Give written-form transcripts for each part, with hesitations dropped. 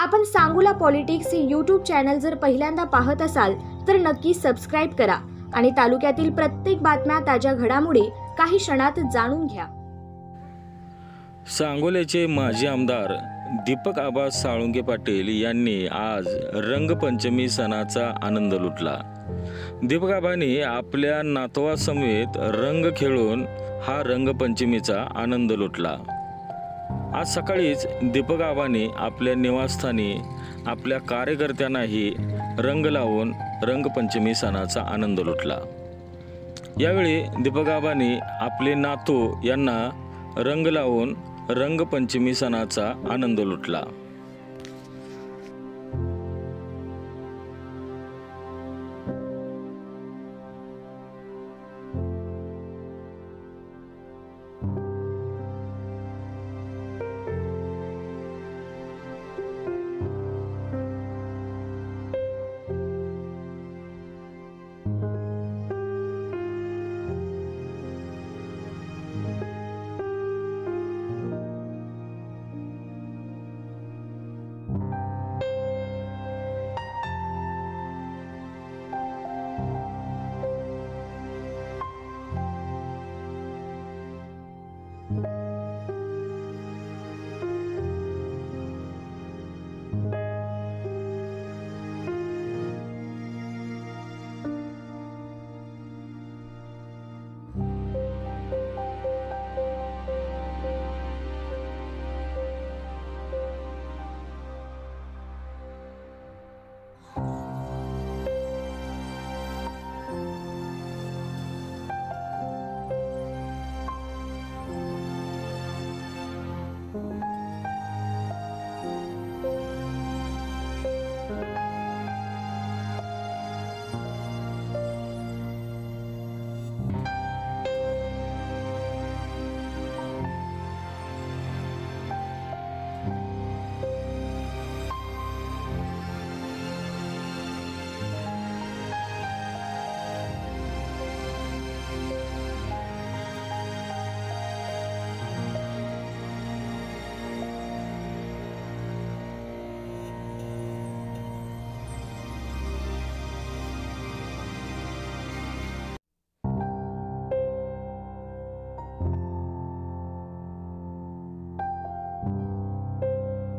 आपण सांगोला पॉलिटिक्स हे YouTube channel जर पहिल्यांदा पाहत असाल तर नक्की सबस्क्राइब करा आणि तालुक्यातील प्रत्येक बातम्या ताज्या घडामोडी काही क्षणात जाणून घ्या। सांगोल्याचे माजी आमदार दीपक आबा साळुंखे पाटील यांनी आज रंगपंचमी सणाचा आनंद लुटला। दीपक आबांनी आपल्या नातवासमवेत रंग खेळून हा रंगपंचमीचा आनंद लुटला। आज सकाळीच दीपक आबांनी आपल्या निवासस्थानी आपल्या कार्यकर्त्यांनाही रंग लावून रंगपंचमी सणाचा आनंद लुटला। यावेळी दीपक आबांनी आपले नातू यांना रंग लावून रंगपंचमी सणाचा आनंद लुटला।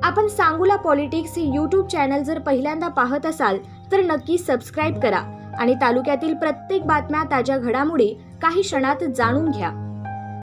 आपण सांगोला पॉलिटिक्स हे यूट्यूब चॅनल जर पहिल्यांदा पाहत असाल तर नक्की सबस्क्राइब करा आणि तालुक्यातील प्रत्येक बातम्या ताज्या घडामोडी काही क्षणात जाणून घ्या।